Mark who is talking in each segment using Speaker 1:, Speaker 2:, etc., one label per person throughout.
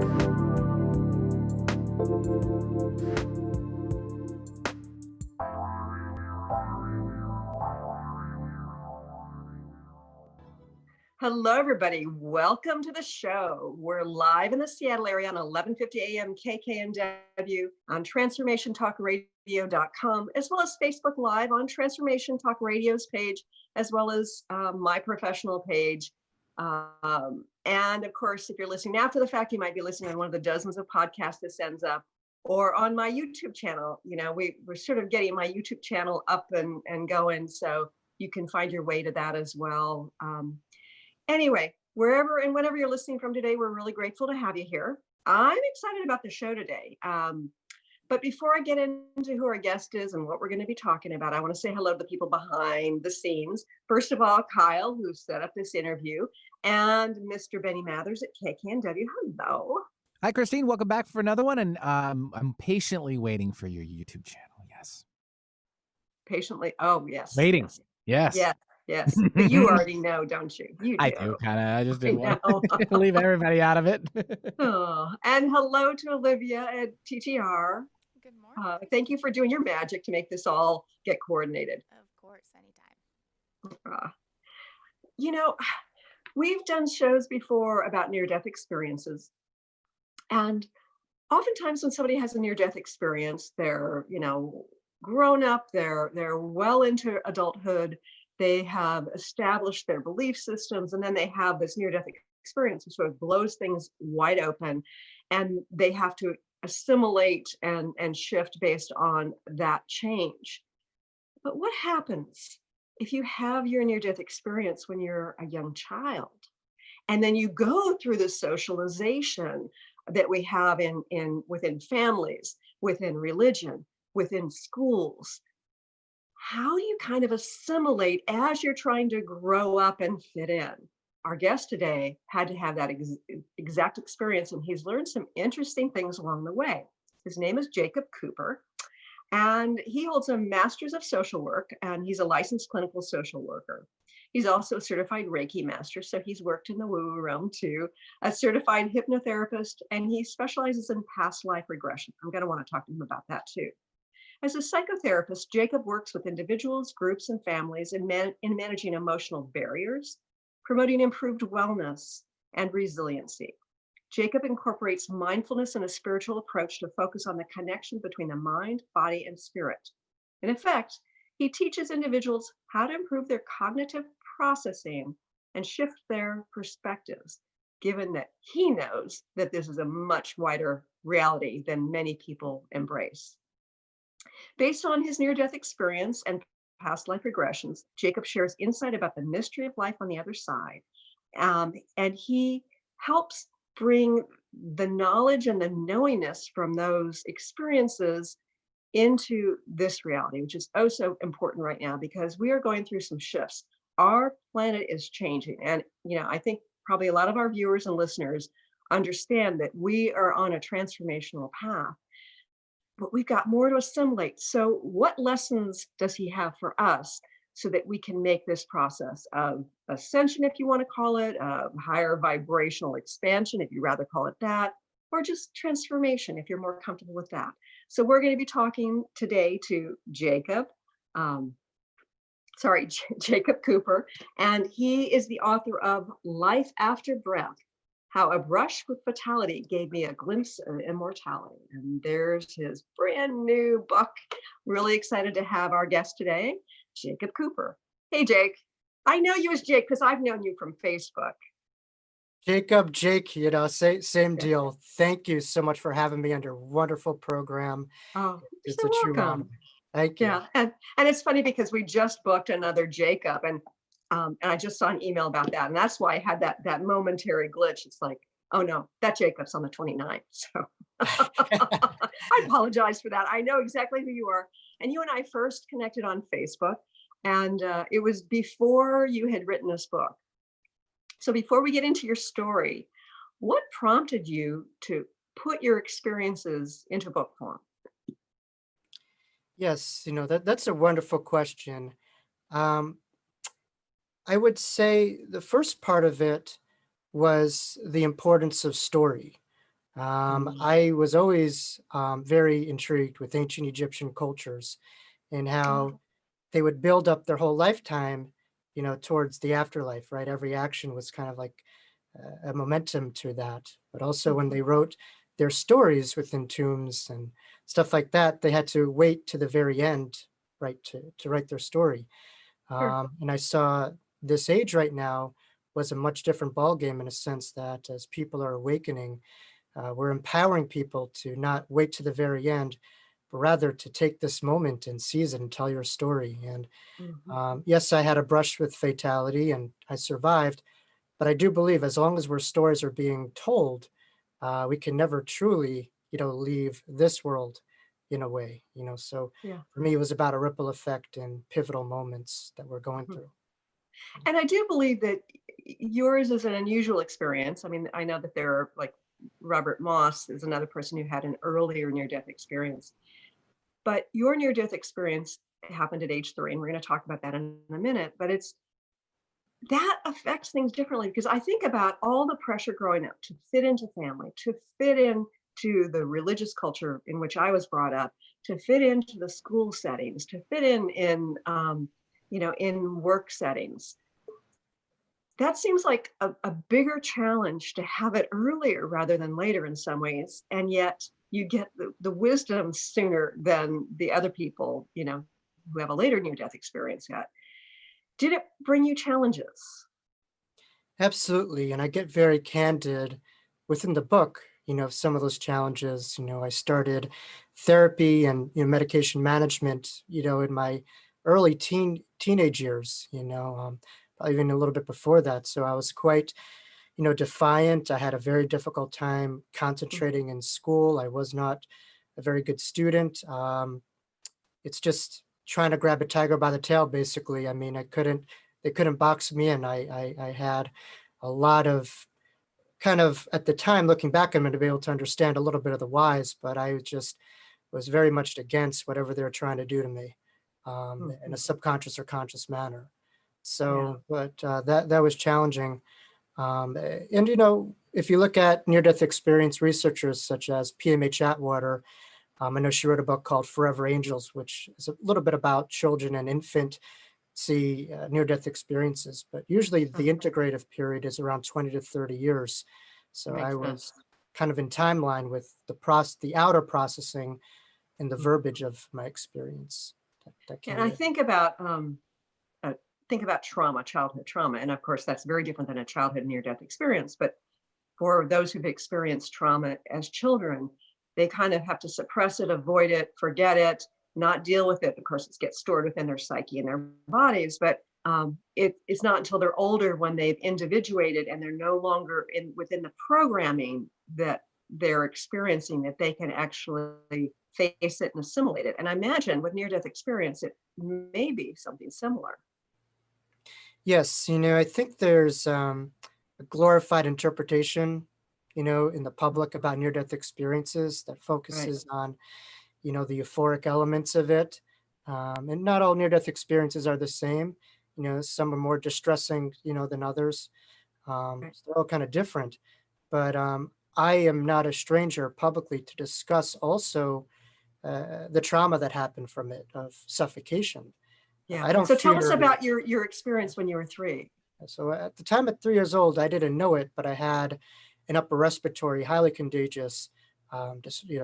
Speaker 1: Hello, everybody. Welcome to the show. We're live in the Seattle area on 1150 AM KKNW on transformationtalkradio.com, as well as Facebook Live on Transformation Talk Radio's page, as well as my professional page. And of course, if you're listening after the fact, you might be listening on one of the dozens of podcasts that sends up, or on my YouTube channel. You know, we're sort of getting my YouTube channel up and going, so you can find your way to that as well. Anyway, wherever and whenever you're listening from today, we're really grateful to have you here. I'm excited about the show today. But before I get into who our guest is and what we're going to be talking about, I want to say hello to the people behind the scenes. First of all, Kyle, who set up this interview, and Mr. Benny Mathers at KKNW. Hello.
Speaker 2: Hi, Christine. Welcome back for another one. And I'm patiently waiting for your YouTube channel. Yes.
Speaker 1: Patiently. Oh, yes.
Speaker 2: Waiting. Yes.
Speaker 1: Yes. Yes, but you already know, don't you? You do.
Speaker 2: I do, kind of. I just didn't want to leave everybody out of it.
Speaker 1: Oh, and hello to Olivia at TTR.
Speaker 3: Good morning.
Speaker 1: Thank you for doing your magic to make this all get coordinated.
Speaker 3: Of course, anytime.
Speaker 1: You know, we've done shows before about near-death experiences. And oftentimes when somebody has a near-death experience, they're, grown up, they're well into adulthood, they have established their belief systems, and then they have this near-death experience which sort of blows things wide open, and they have to assimilate and shift based on that change. But what happens if you have your near-death experience when you're a young child, and then you go through the socialization that we have within families, within religion, within schools? How do you kind of assimilate as you're trying to grow up and fit in? Our guest today had to have that exact experience, and he's learned some interesting things along the way. His name is Jacob Cooper, and he holds a master's of social work, and he's a licensed clinical social worker. He's also a certified Reiki master, so he's worked in the woo-woo realm too, a certified hypnotherapist, and he specializes in past life regression. I'm going to want to talk to him about that too. As a psychotherapist, Jacob works with individuals, groups, and families in managing emotional barriers, promoting improved wellness and resiliency. Jacob incorporates mindfulness and a spiritual approach to focus on the connection between the mind, body, and spirit. In effect, he teaches individuals how to improve their cognitive processing and shift their perspectives, given that he knows that this is a much wider reality than many people embrace. Based on his near-death experience and past life regressions, Jacob shares insight about the mystery of life on the other side. And he helps bring the knowledge and the knowingness from those experiences into this reality, which is oh so important right now because we are going through some shifts. Our planet is changing. And, I think probably a lot of our viewers and listeners understand that we are on a transformational path. But we've got more to assimilate. So what lessons does he have for us so that we can make this process of ascension, if you want to call it, higher vibrational expansion, if you rather call it that, or just transformation, if you're more comfortable with that. So we're going to be talking today to Jacob Cooper, and he is the author of Life After Breath, How a Brush with Fatality Gave Me a Glimpse of Immortality. And there's his brand new book. Really excited to have our guest today, Jacob Cooper. Hey, Jake. I know you as Jake because I've known you from Facebook.
Speaker 4: Jake, same deal. Thank you so much for having me on your wonderful program.
Speaker 1: Oh,
Speaker 4: It's
Speaker 1: you're
Speaker 4: a
Speaker 1: so
Speaker 4: true
Speaker 1: welcome.
Speaker 4: honor. Thank you.
Speaker 1: Yeah, and it's funny because we just booked another Jacob, and I just saw an email about that, and that's why I had that momentary glitch. It's like, oh no, that Jacob's on the 29th. So I apologize for that. I know exactly who you are, and you and I first connected on Facebook, and it was before you had written this book. So before we get into your story, what prompted you to put your experiences into book form?
Speaker 4: Yes, that's a wonderful question. I would say the first part of it was the importance of story. I was always very intrigued with ancient Egyptian cultures and how they would build up their whole lifetime, towards the afterlife, right? Every action was kind of like a momentum to that. But also when they wrote their stories within tombs and stuff like that, they had to wait to the very end, right, to write their story.
Speaker 1: Sure.
Speaker 4: And I saw this age right now was a much different ballgame in a sense that as people are awakening, we're empowering people to not wait to the very end, but rather to take this moment and seize it and tell your story. And
Speaker 1: Mhm.
Speaker 4: yes, I had a brush with fatality and I survived, but I do believe as long as our stories are being told, we can never truly, leave this world in a way, So
Speaker 1: Yeah.
Speaker 4: for me, it was about a ripple effect and pivotal moments that we're going
Speaker 1: Mhm.
Speaker 4: through.
Speaker 1: And I do believe that yours is an unusual experience. I mean, I know that there are like Robert Moss is another person who had an earlier near-death experience, but your near-death experience happened at age 3, and we're going to talk about that in a minute. But it's that affects things differently because I think about all the pressure growing up to fit into family, to fit into the religious culture in which I was brought up, to fit into the school settings, to fit in work settings. That seems like a bigger challenge to have it earlier rather than later in some ways. And yet you get the wisdom sooner than the other people, who have a later near death experience yet. Did it bring you challenges?
Speaker 4: Absolutely. And I get very candid within the book, some of those challenges. I started therapy and medication management, in my early teenage years, probably even a little bit before that. So I was quite, defiant. I had a very difficult time
Speaker 1: Mm.
Speaker 4: concentrating in school. I was not a very good student. It's just trying to grab a tiger by the tail, basically. I mean, they couldn't box me in. I had a lot of kind of at the time looking back, I'm going to be able to understand a little bit of the whys, but I just was very much against whatever they were trying to do to me in a
Speaker 1: Mhm.
Speaker 4: subconscious or conscious manner.
Speaker 1: Yeah.
Speaker 4: So, but that was challenging. And if you look at near-death experience researchers such as PMH Atwater, I know she wrote a book called Forever Angels, which is a little bit about children and infant near-death experiences, but usually the
Speaker 1: Uh-huh.
Speaker 4: integrative period is around 20 to 30 years. So I
Speaker 1: Makes
Speaker 4: was
Speaker 1: sense.
Speaker 4: kind of in timeline with the outer processing and the
Speaker 1: Mhm.
Speaker 4: verbiage of my experience that
Speaker 1: And
Speaker 4: came
Speaker 1: I
Speaker 4: later.
Speaker 1: think about trauma, childhood trauma, and of course that's very different than a childhood near-death experience. But for those who've experienced trauma as children, they kind of have to suppress it, avoid it, forget it, not deal with it. Of course, it gets stored within their psyche and their bodies, but it's not until they're older when they've individuated and they're no longer within the programming that they're experiencing that they can actually face it and assimilate it. And I imagine with near-death experience, it may be something similar.
Speaker 4: Yes, I think there's a glorified interpretation, in the public about near-death experiences that
Speaker 1: Right.
Speaker 4: focuses on, the euphoric elements of it. And not all near-death experiences are the same. Some are more distressing, than others.
Speaker 1: Right.
Speaker 4: So they're all kind of different. But I am not a stranger publicly to discuss also the trauma that happened from it of suffocation.
Speaker 1: Yeah.
Speaker 4: I don't
Speaker 1: So tell us
Speaker 4: fear.
Speaker 1: about your experience when you were 3.
Speaker 4: So at the time at 3 years old, I didn't know it, but I had an upper respiratory, highly contagious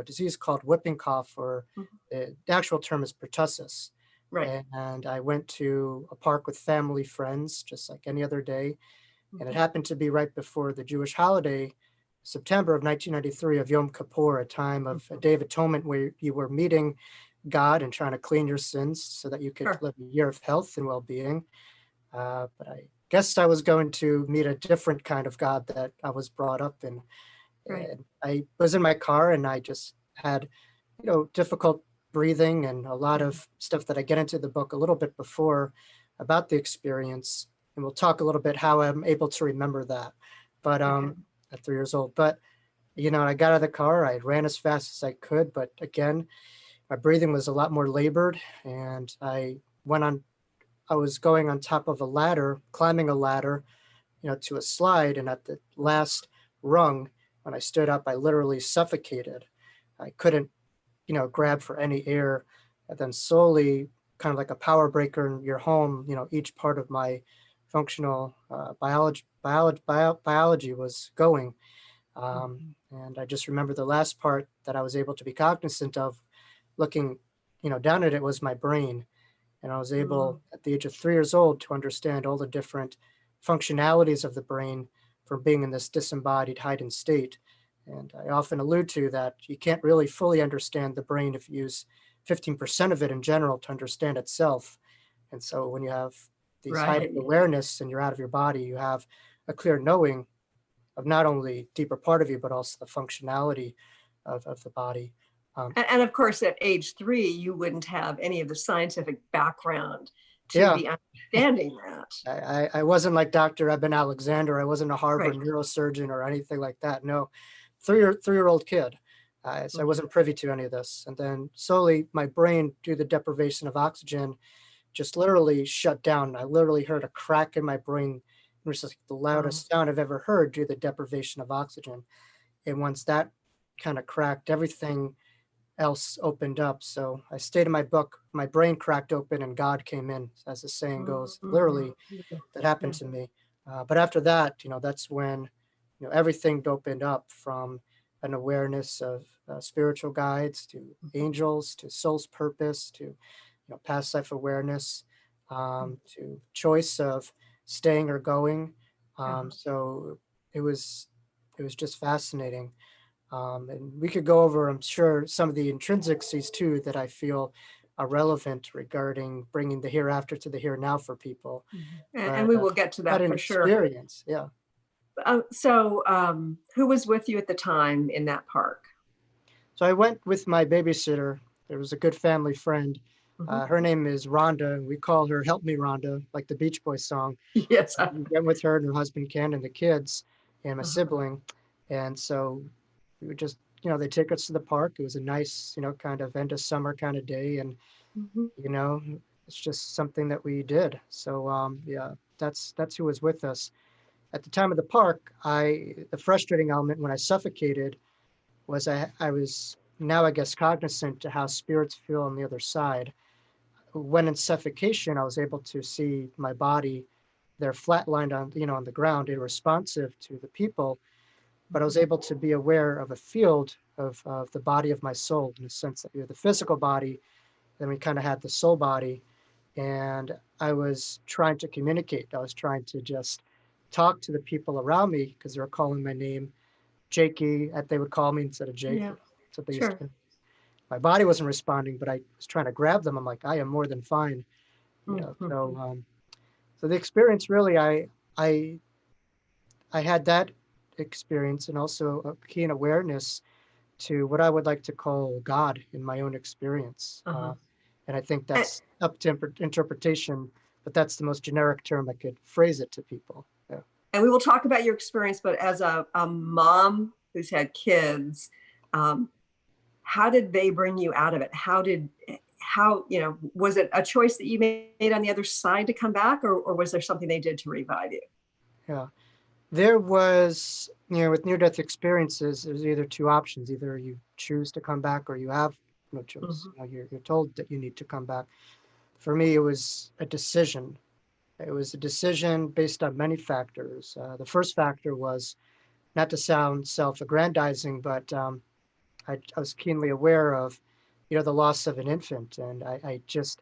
Speaker 4: disease called whooping cough, or
Speaker 1: Mhm.
Speaker 4: the actual term is pertussis.
Speaker 1: Right.
Speaker 4: And I went to a park with family, friends, just like any other day. And it
Speaker 1: Mhm.
Speaker 4: happened to be right before the Jewish holiday, September of 1993 of Yom Kippur, a time of a
Speaker 1: Mhm.
Speaker 4: day of atonement where you were meeting God and trying to clean your sins so that you could
Speaker 1: Sure.
Speaker 4: live a year of health and well-being. But I guess I was going to meet a different kind of God that I was brought up in.
Speaker 1: Right.
Speaker 4: And I was in my car and I just had, difficult breathing and a lot
Speaker 1: Mhm.
Speaker 4: of stuff that I get into the book a little bit before about the experience. And we'll talk a little bit how I'm able to remember that. But
Speaker 1: Okay.
Speaker 4: at 3 years old. But I got out of the car, I ran as fast as I could, but again, my breathing was a lot more labored and I was going on top of a ladder, climbing a ladder, to a slide. And at the last rung, when I stood up, I literally suffocated. I couldn't, grab for any air. And then slowly, kind of like a power breaker in your home, each part of my functional biology was going. And I just remember the last part that I was able to be cognizant of, looking, down at it, was my brain. And I was able, at the age of 3 years old, to understand all the different functionalities of the brain from being in this disembodied heightened state. And I often allude to that you can't really fully understand the brain if you use 15% of it in general to understand itself. And so when you have these heightened awareness and you're out of your body, you have a clear knowing of not only deeper part of you, but also the functionality of the body.
Speaker 1: And of course, at age 3, you wouldn't have any of the scientific background to be understanding that.
Speaker 4: I wasn't like Dr. Eben Alexander. I wasn't a Harvard neurosurgeon or anything like that. No, three-year-old kid. So I wasn't privy to any of this. And then slowly my brain, due to the deprivation of oxygen, just literally shut down. I literally heard a crack in my brain. It was like the loudest sound I've ever heard due to the deprivation of oxygen. And once that kind of cracked, everything else opened up. So I stated in my book, my brain cracked open and God came in, as the saying goes. Literally, that happened to me. But after that, that's when, everything opened up, from an awareness of spiritual guides to angels to soul's purpose to, past life awareness, to choice of staying or going. So it was just fascinating. And we could go over, I'm sure, some of the intrinsics too that I feel are relevant regarding bringing the hereafter to the here now for people.
Speaker 1: And we will get to that for sure.
Speaker 4: Experience, yeah.
Speaker 1: So who was with you at the time in that park?
Speaker 4: So I went with my babysitter. There was a good family friend. Her name is Rhonda. We call her Help Me Rhonda, like the Beach Boys song.
Speaker 1: Yes.
Speaker 4: We went with her and her husband Ken and the kids and my sibling. And so we would just, they take us to the park. It was a nice, kind of end of summer kind of day. And, it's just something that we did. So, that's who was with us. At the time of the park, the frustrating element when I suffocated was I was now, I guess, cognizant to how spirits feel on the other side. When in suffocation, I was able to see my body, they're flatlined on the ground, irresponsive to the people, but I was able to be aware of a field of the body of my soul, in the sense that you're the physical body, then we kind of had the soul body, and I was trying to communicate. I was trying to just talk to the people around me because they were calling my name, Jakey, they would call me instead of Jake.
Speaker 1: Yeah.
Speaker 4: That's what they used to. My body wasn't responding, but I was trying to grab them. I'm like, I am more than fine. So the experience really, I had that experience, and also a keen awareness to what I would like to call God in my own experience. And I think that's up to interpretation, but that's the most generic term I could phrase it to people. Yeah.
Speaker 1: And we will talk about your experience, but as a mom who's had kids, how did they bring you out of it? Was it a choice that you made on the other side to come back, or was there something they did to revive you?
Speaker 4: Yeah, there was, with near-death experiences, there's either two options. Either you choose to come back or you have no choice. You're told that you need to come back. For me, it was a decision. It was a decision based on many factors. The first factor was, not to sound self-aggrandizing, but I was keenly aware of, the loss of an infant. And I just,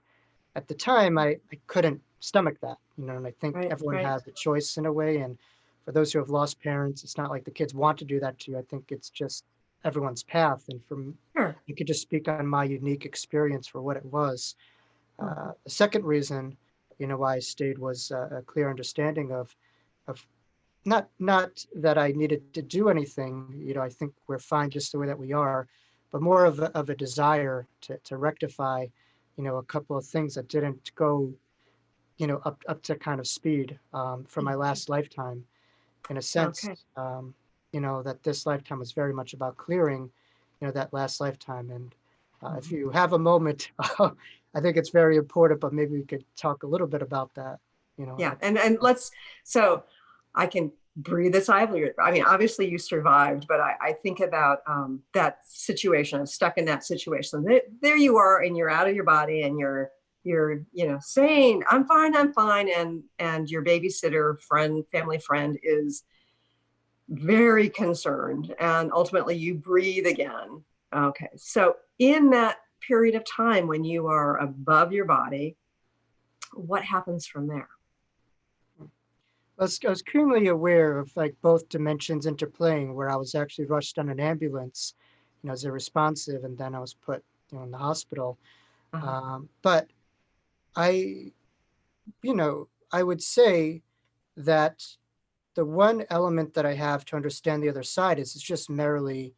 Speaker 4: at the time, I couldn't stomach that, and I think everyone has a choice in a way. And for those who have lost parents, it's not like the kids want to do that to you. I think it's just everyone's path. And you could just speak on my unique experience for what it was. The second reason, why I stayed was a clear understanding of not that I needed to do anything. I think we're fine just the way that we are, but more of a desire to rectify, a couple of things that didn't go, up to kind of speed from my last lifetime. In a sense, that this lifetime was very much about clearing, that last lifetime. And if you have a moment, I think it's very important, but maybe we could talk a little bit about that,
Speaker 1: Yeah, and let's, so I can breathe a sigh of relief. I mean, obviously you survived, but I think about that situation. I'm stuck in that situation. There you are, and you're out of your body, and you're saying, I'm fine, and your babysitter friend, family friend, is very concerned, and ultimately you breathe again. Okay, so in that period of time when you are above your body, what happens from there?
Speaker 4: I was keenly aware of like both dimensions interplaying, where I was actually rushed on an ambulance, as a responsive, and then I was put, in the hospital. But I, I would say that the one element that I have to understand the other side is it's just merely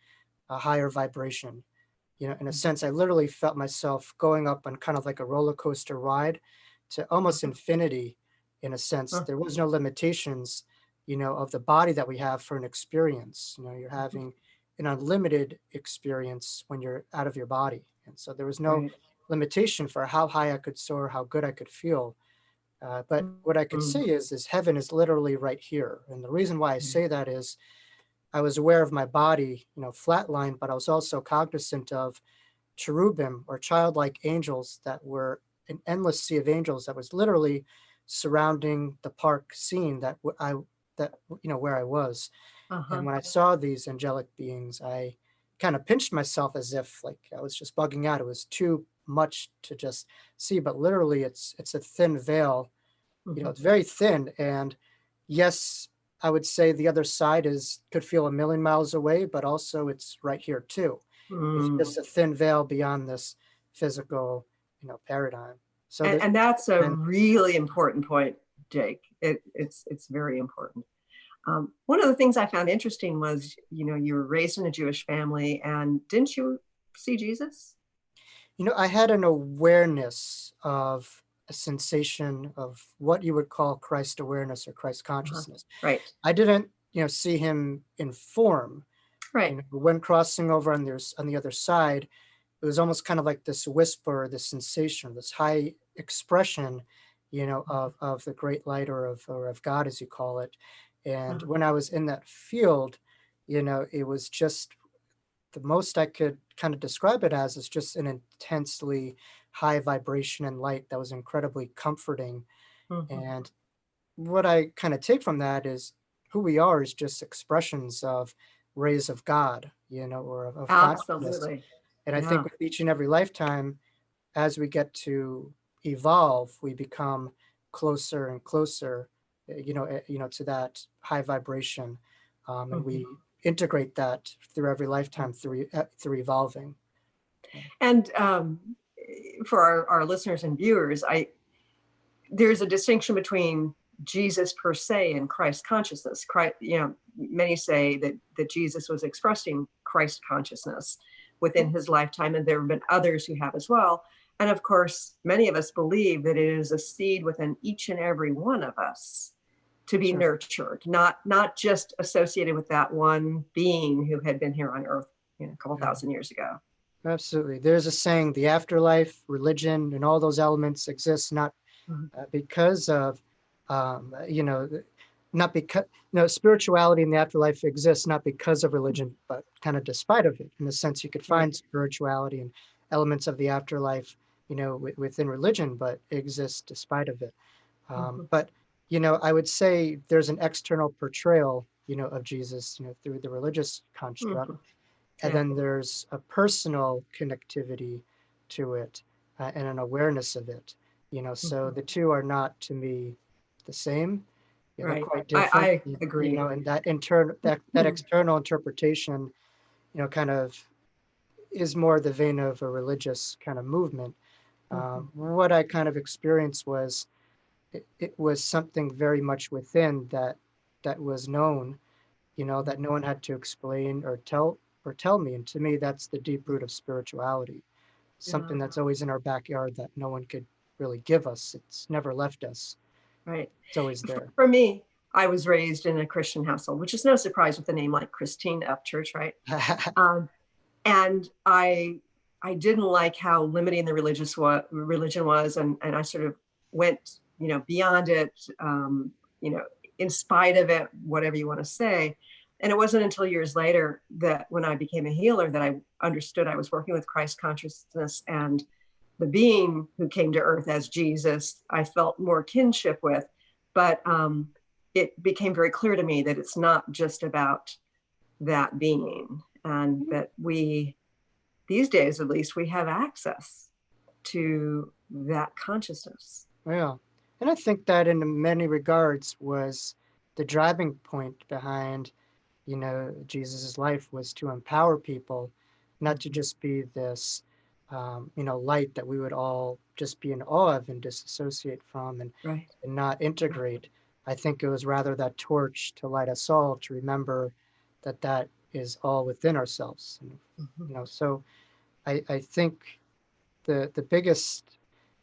Speaker 4: a higher vibration. In a sense, I literally felt myself going up on kind of like a roller coaster ride to almost infinity. In a sense, there was no limitations, of the body that we have for an experience. You're having an unlimited experience when you're out of your body. And so there was no
Speaker 1: Right.
Speaker 4: limitation for how high I could soar, how good I could feel. But what I could say is heaven is literally right here. And the reason why I say that is I was aware of my body, flatline, but I was also cognizant of cherubim or childlike angels that were an endless sea of angels that was literally surrounding the park scene where I was. And when I saw these angelic beings, I kind of pinched myself as if like I was just bugging out. It was too much to just see, but literally it's a thin veil. It's very thin. And yes, I would say the other side could feel a million miles away, but also it's right here too. It's just a thin veil beyond this physical, paradigm. So
Speaker 1: And that's a really important point, Jake. It's very important. One of the things I found interesting was, you were raised in a Jewish family, and didn't you see Jesus?
Speaker 4: I had an awareness of a sensation of what you would call Christ awareness or Christ consciousness.
Speaker 1: Right.
Speaker 4: I didn't, see him in form.
Speaker 1: Right.
Speaker 4: When crossing over on the other side, it was almost kind of like this whisper, this sensation, this high expression, of the great light or of God, as you call it. And when I was in that field, it was just the most I could kind of describe it as is just an intensely high vibration and light that was incredibly comforting. And what I kind of take from that is who we are is just expressions of rays of God, or of consciousness.
Speaker 1: Absolutely.
Speaker 4: And I think with each and every lifetime, as we get to evolve, we become closer and closer, to that high vibration, and we integrate that through every lifetime through evolving.
Speaker 1: And for our listeners and viewers, there's a distinction between Jesus per se and Christ consciousness. Christ, many say that Jesus was expressing Christ consciousness within his lifetime, and there have been others who have as well. And of course, many of us believe that it is a seed within each and every one of us to be nurtured, not just associated with that one being who had been here on earth, a couple thousand years ago.
Speaker 4: Absolutely. There's a saying, the afterlife, religion, and all those elements exist not because of, not because, spirituality in the afterlife exists not because of religion, but kind of despite of it. In a sense, you could find spirituality and elements of the afterlife, within religion, but it exists despite of it. But, I would say there's an external portrayal, of Jesus, through the religious construct. And then there's a personal connectivity to it and an awareness of it, so the two are not to me the same. They're quite different.
Speaker 1: I agree.
Speaker 4: And that external interpretation, kind of is more the vein of a religious kind of movement. What I kind of experienced was it was something very much within that was known, that no one had to explain or tell me. And to me, that's the deep root of spirituality. Something that's always in our backyard that no one could really give us. It's never left us.
Speaker 1: Right.
Speaker 4: It's always there.
Speaker 1: For me, I was raised in a Christian household, which is no surprise with a name like Christine Upchurch, right? And I didn't like how limiting the religion was, and I sort of went, beyond it, in spite of it, whatever you want to say. And it wasn't until years later that when I became a healer that I understood I was working with Christ consciousness, and the being who came to earth as Jesus, I felt more kinship with. But it became very clear to me that it's not just about that being, and that we, these days at least, we have access to that consciousness.
Speaker 4: Yeah. And I think that in many regards was the driving point behind, Jesus's life, was to empower people, not to just be this, light that we would all just be in awe of and disassociate from,
Speaker 1: Right.
Speaker 4: and not integrate. I think it was rather that torch to light us all to remember that is all within ourselves. And, so I think the biggest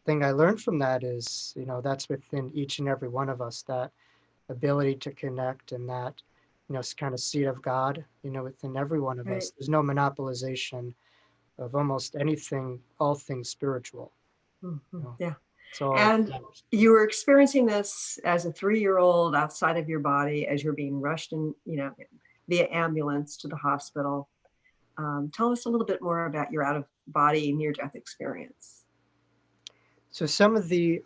Speaker 4: thing I learned from that is, that's within each and every one of us, that ability to connect, and that, kind of seed of God, within every one of us.
Speaker 1: Right.
Speaker 4: There's no monopolization of almost anything, all things spiritual.
Speaker 1: Yeah.
Speaker 4: So,
Speaker 1: And you were experiencing this as a 3-year-old outside of your body, as you're being rushed in, via ambulance to the hospital. Tell us a little bit more about your out of body near-death experience.
Speaker 4: So some of the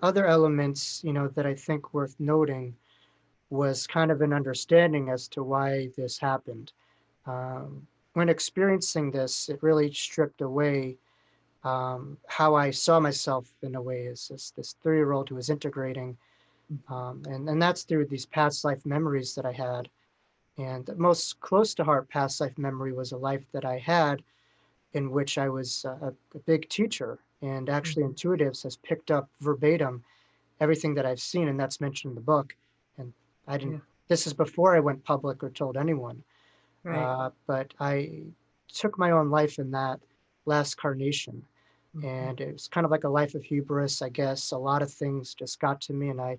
Speaker 4: other elements, that I think worth noting was kind of an understanding as to why this happened. When experiencing this, it really stripped away how I saw myself in a way as this 3-year-old who was integrating. And that's through these past life memories that I had. And the most close to heart past life memory was a life that I had in which I was a big teacher, and actually Intuitives has picked up verbatim everything that I've seen, and that's mentioned in the book. And I didn't, this is before I went public or told anyone.
Speaker 1: Right.
Speaker 4: But I took my own life in that last carnation. And it was kind of like a life of hubris, I guess. A lot of things just got to me, and I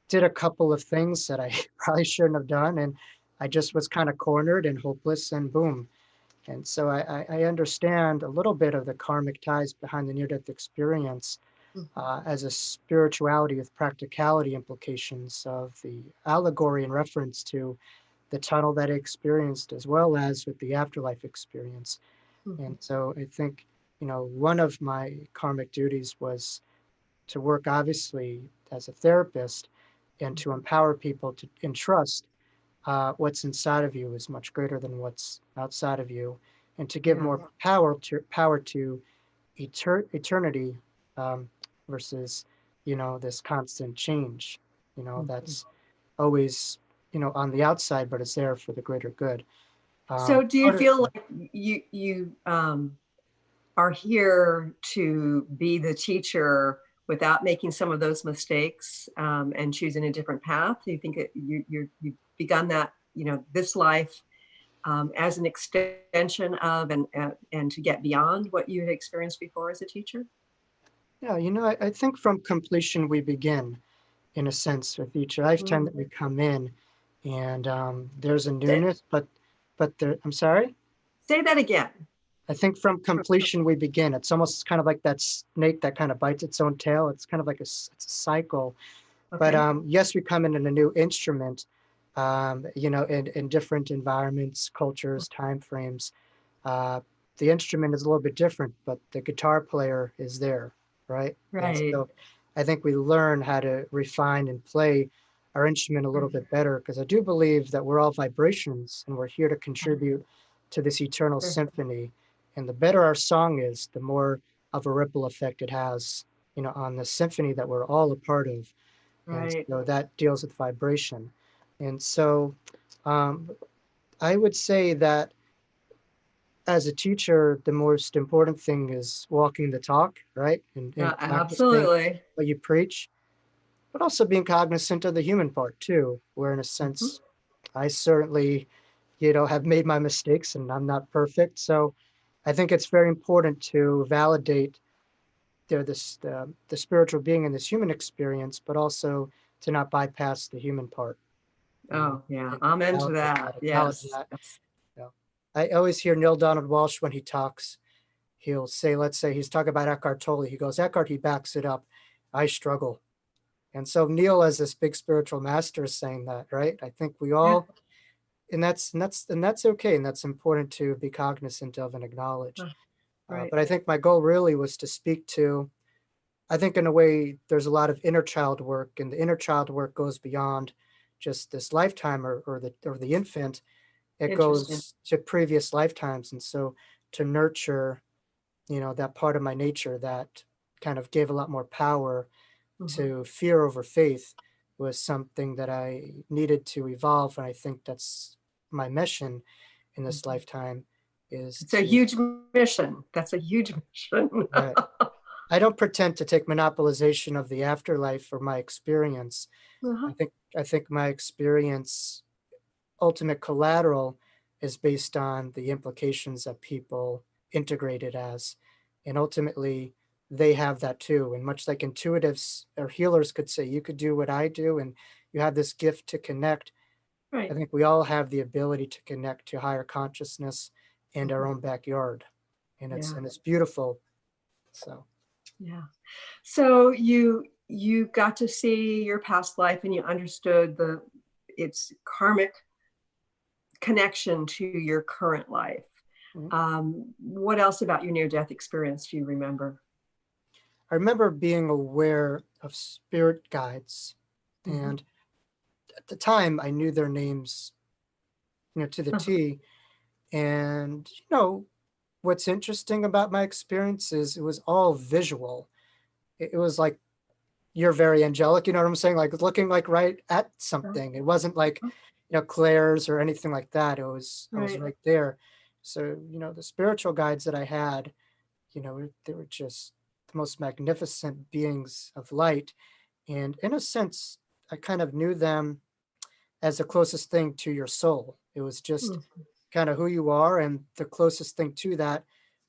Speaker 4: did a couple of things that I probably shouldn't have done. And I just was kind of cornered and hopeless, and boom. And so I understand a little bit of the karmic ties behind the near-death experience as a spirituality with practicality implications of the allegory in reference to the tunnel that I experienced, as well as with the afterlife experience. And so I think, one of my karmic duties was to work, obviously, as a therapist, and to empower people to entrust what's inside of you is much greater than what's outside of you, and to give more power to eternity, versus this constant change, that's always on the outside, but it's there for the greater good.
Speaker 1: So do you feel like you are here to be the teacher without making some of those mistakes, and choosing a different path? Do you think you've begun that, this life as an extension of, and to get beyond what you had experienced before as a teacher?
Speaker 4: Yeah, I think from completion we begin, in a sense, with each lifetime that we come in, and there's a newness, but I'm sorry?
Speaker 1: Say that again.
Speaker 4: I think from completion we begin. It's almost kind of like that snake that kind of bites its own tail. It's kind of like it's a cycle.
Speaker 1: Okay.
Speaker 4: But yes, we come in a new instrument, in different environments, cultures, time frames. The instrument is a little bit different, but the guitar player is there, right? And
Speaker 1: Right.
Speaker 4: so I think we learn how to refine and play our instrument a little bit better, because I do believe that we're all vibrations, and we're here to contribute to this eternal symphony. And the better our song is, the more of a ripple effect it has, on the symphony that we're all a part of. And
Speaker 1: Right.
Speaker 4: so that deals with vibration. And so I would say that as a teacher, the most important thing is walking the talk, right? And
Speaker 1: Yeah,
Speaker 4: practicing
Speaker 1: absolutely.
Speaker 4: what you preach, but also being cognizant of the human part too, where in a sense, I certainly, have made my mistakes, and I'm not perfect. So I think it's very important to validate the spiritual being in this human experience, but also to not bypass the human part.
Speaker 1: Oh, yeah.
Speaker 4: And
Speaker 1: Amen to
Speaker 4: validate
Speaker 1: that.
Speaker 4: acknowledge
Speaker 1: Yes.
Speaker 4: that.
Speaker 1: Yes.
Speaker 4: I always hear Neil Donald Walsh when he talks. He'll say, let's say he's talking about Eckhart Tolle. He goes, Eckhart, he backs it up. I struggle. And so Neil, as this big spiritual master, is saying that, right? I think we
Speaker 1: Yeah.
Speaker 4: all, and that's okay, and that's important to be cognizant of and acknowledge.
Speaker 1: Right.
Speaker 4: But I think my goal really was to speak to, I think in a way, there's a lot of inner child work, and the inner child work goes beyond just this lifetime or the infant. It
Speaker 1: Interesting.
Speaker 4: goes to previous lifetimes. And so to nurture, that part of my nature that kind of gave a lot more power
Speaker 1: Mhm.
Speaker 4: to fear over faith was something that I needed to evolve. And I think that's my mission in this lifetime is
Speaker 1: It's a
Speaker 4: to,
Speaker 1: huge mission. That's a huge mission.
Speaker 4: right. I don't pretend to take monopolization of the afterlife or my experience.
Speaker 1: Uh-huh.
Speaker 4: I think my experience, ultimate collateral, is based on the implications that people integrate it as. And ultimately, they have that too. And much like intuitives or healers could say, you could do what I do, and you have this gift to connect.
Speaker 1: Right.
Speaker 4: I think we all have the ability to connect to higher consciousness and our own backyard. And
Speaker 1: Yeah.
Speaker 4: it's beautiful. So
Speaker 1: Yeah. So you got to see your past life and you understood its karmic connection to your current life. What else about your near-death experience do you remember?
Speaker 4: I remember being aware of spirit guides. And at the time I knew their names, to the T. And, what's interesting about my experience is it was all visual. It was like, you're very angelic, you know what I'm saying? Like looking like right at something. It wasn't like, clairs or anything like that. I was
Speaker 1: Right.
Speaker 4: right there. So, the spiritual guides that I had, they were just the most magnificent beings of light. And in a sense, I kind of knew them as the closest thing to your soul. It was just kind of who you are. And the closest thing to that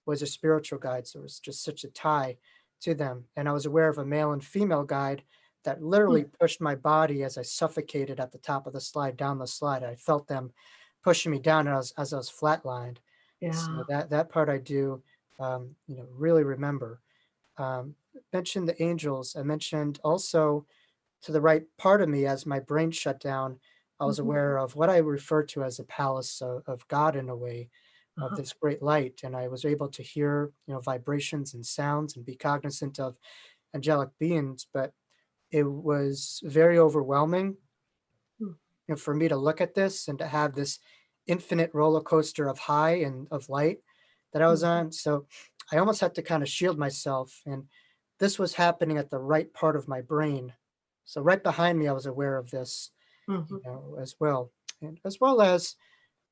Speaker 4: was a spiritual guide. So it was just such a tie to them. And I was aware of a male and female guide that literally pushed my body as I suffocated at the top of the slide, down the slide. I felt them pushing me down as I was flatlined.
Speaker 1: Yeah.
Speaker 4: So that part I do, really remember. Mentioned the angels. I mentioned also, to the right part of me, as my brain shut down, I was aware of what I refer to as a palace of God, in a way, of this great light. And I was able to hear, vibrations and sounds and be cognizant of angelic beings. But it was very overwhelming, for me to look at this and to have this infinite roller coaster of high and of light that I was on. So I almost had to kind of shield myself. And this was happening at the right part of my brain. So right behind me, I was aware of this, as well. And as well as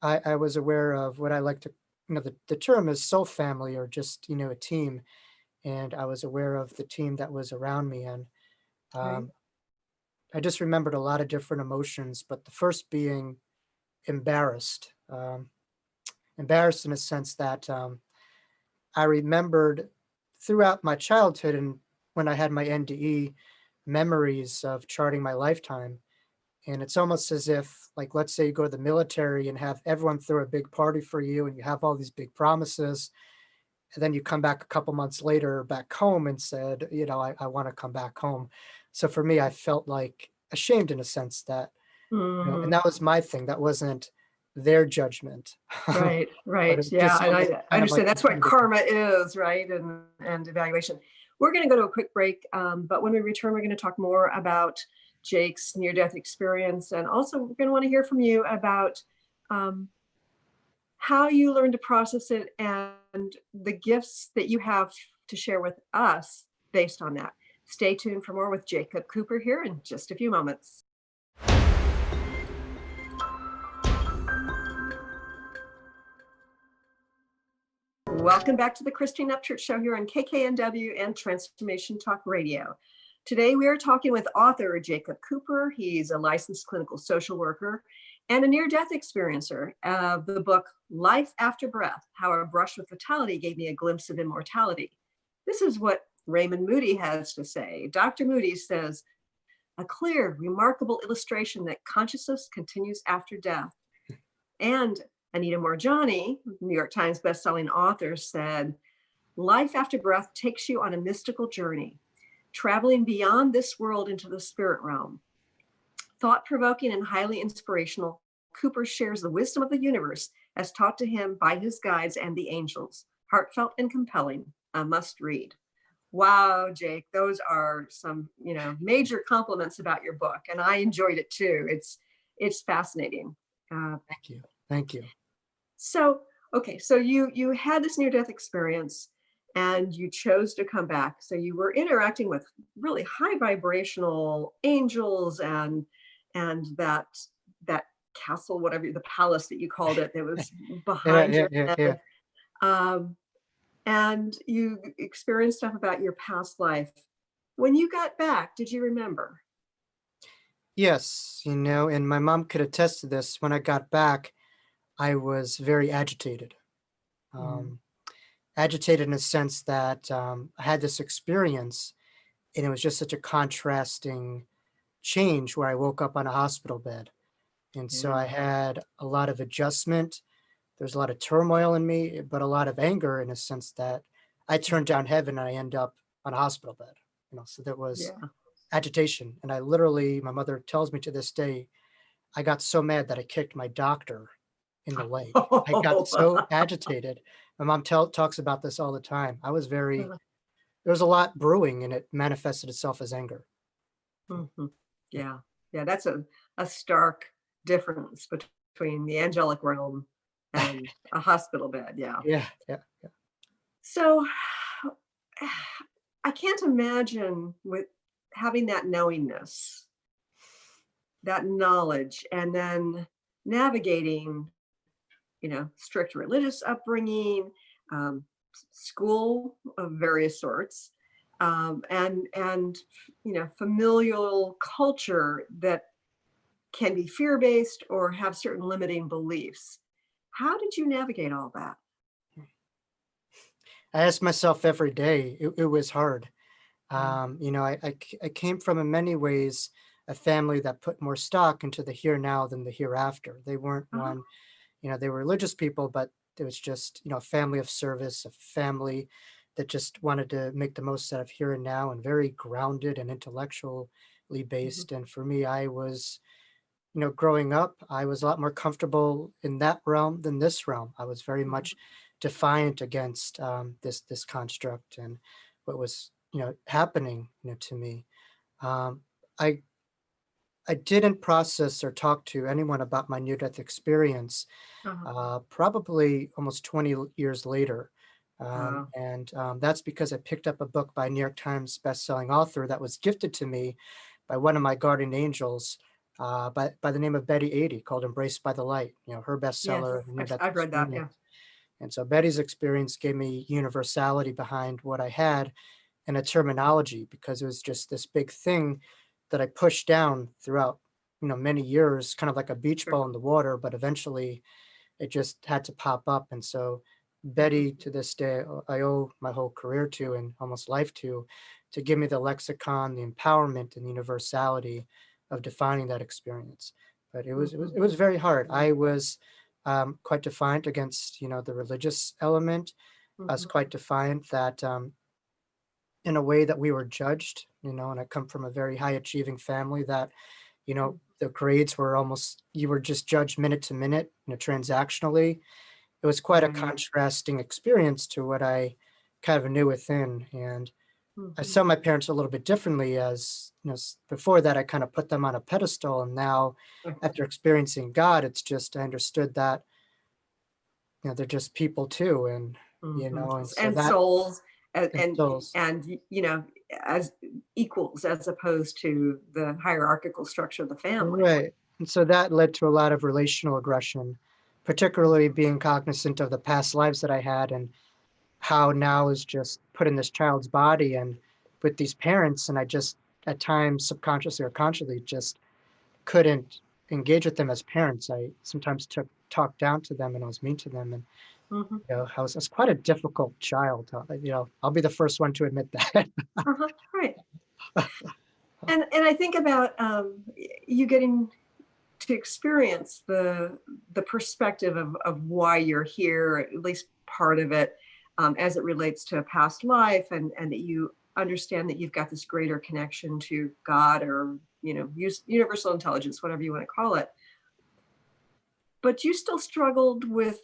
Speaker 4: I was aware of what I like to, the term is soul family, or just, a team. And I was aware of the team that was around me. And
Speaker 1: Right.
Speaker 4: I just remembered a lot of different emotions, but the first being embarrassed. Embarrassed in a sense that I remembered throughout my childhood and when I had my NDE, memories of charting my lifetime. And it's almost as if, like, let's say you go to the military and have everyone throw a big party for you and you have all these big promises. And then you come back a couple months later back home and said, I want to come back home. So for me, I felt like ashamed in a sense that, and that was my thing. That wasn't their judgment.
Speaker 1: Right,
Speaker 4: But
Speaker 1: right.
Speaker 4: it was
Speaker 1: Yeah,
Speaker 4: just
Speaker 1: and
Speaker 4: almost
Speaker 1: I
Speaker 4: kind of like
Speaker 1: understand that's what
Speaker 4: intended.
Speaker 1: karma is, right? And evaluation. We're going to go to a quick break, but when we return, we're going to talk more about Jake's near-death experience, and also we're going to want to hear from you about how you learn to process it and the gifts that you have to share with us based on that. Stay tuned for more with Jacob Cooper here in just a few moments. Welcome back to the Christine Upchurch Show here on KKNW and Transformation Talk Radio. Today we are talking with author Jacob Cooper. He's a licensed clinical social worker and a near-death experiencer of the book Life After Breath, How a Brush with Fatality Gave Me a Glimpse of Immortality. This is what Raymond Moody has to say. Dr. Moody says, a clear, remarkable illustration that consciousness continues after death. And Anita Moorjani, New York Times bestselling author, said, life after breath takes you on a mystical journey. traveling beyond this world into the spirit realm. Thought-provoking and highly inspirational, Cooper shares the wisdom of the universe as taught to him by his guides and the angels. Heartfelt and compelling, a must read. Wow, Jake, those are some, major compliments about your book, and I enjoyed it too. It's fascinating.
Speaker 4: Thank you. Thank you.
Speaker 1: So, okay, so you had this near-death experience, and you chose to come back. So you were interacting with really high vibrational angels and that castle, whatever the palace that you called it, that was behind your head. And you experienced stuff about your past life. When you got back, did you remember?
Speaker 4: Yes, and my mom could attest to this. When I got back, I was very agitated. Agitated in a sense that I had this experience, and it was just such a contrasting change where I woke up on a hospital bed. And so I had a lot of adjustment. There's a lot of turmoil in me, but a lot of anger in a sense that I turned down heaven and I end up on a hospital bed. So there was agitation. And I literally, my mother tells me to this day, I got so mad that I kicked my doctor in the leg. I got so agitated. My mom talks about this all the time. I was there was a lot brewing, and it manifested itself as anger.
Speaker 1: Mm-hmm. Yeah. That's a stark difference between the angelic realm and a hospital bed.
Speaker 4: Yeah.
Speaker 1: So I can't imagine with having that knowingness, that knowledge, and then navigating, strict religious upbringing, school of various sorts, and familial culture that can be fear-based or have certain limiting beliefs. How did you navigate all that?
Speaker 4: I ask myself every day. It was hard. I came from, in many ways, a family that put more stock into the here now than the hereafter. They weren't one, they were religious people, but it was just, a family of service, a family that just wanted to make the most out of here and now, and very grounded and intellectually based. And for me, I was, growing up, I was a lot more comfortable in that realm than this realm. I was very much defiant against this construct and what was happening to me. I didn't process or talk to anyone about my near-death experience probably almost 20 years later. And that's because I picked up a book by a New York Times bestselling author that was gifted to me by one of my guardian angels by the name of Betty 80, called Embraced by the Light, her bestseller.
Speaker 1: Yes, I've read that, yeah.
Speaker 4: And so Betty's experience gave me universality behind what I had and a terminology, because it was just this big thing that I pushed down throughout, many years, kind of like a beach ball in the water, but eventually it just had to pop up. And so Betty, to this day, I owe my whole career to, and almost life to give me the lexicon, the empowerment, and the universality of defining that experience. But it was very hard. I was quite defiant against, the religious element. I was quite defiant that in a way that we were judged, and I come from a very high achieving family that, the grades were almost, you were just judged minute to minute, transactionally. It was quite a contrasting experience to what I kind of knew within. And I saw my parents a little bit differently, as, before that I kind of put them on a pedestal. And now after experiencing God, it's just, I understood that, they're just people too. And, and so
Speaker 1: and
Speaker 4: that,
Speaker 1: souls
Speaker 4: and souls.
Speaker 1: and as equals, as opposed to the hierarchical structure of the family.
Speaker 4: Right. And so that led to a lot of relational aggression, particularly being cognizant of the past lives that I had, and how now is just put in this child's body and with these parents. And I just, at times, subconsciously or consciously, just couldn't engage with them as parents. I sometimes talked down to them, and I was mean to them. And I was quite a difficult child. I'll be the first one to admit that.
Speaker 1: Right. And I think about you getting to experience the perspective of why you're here, at least part of it, as it relates to a past life, and that you understand that you've got this greater connection to God, or, universal intelligence, whatever you want to call it. But you still struggled with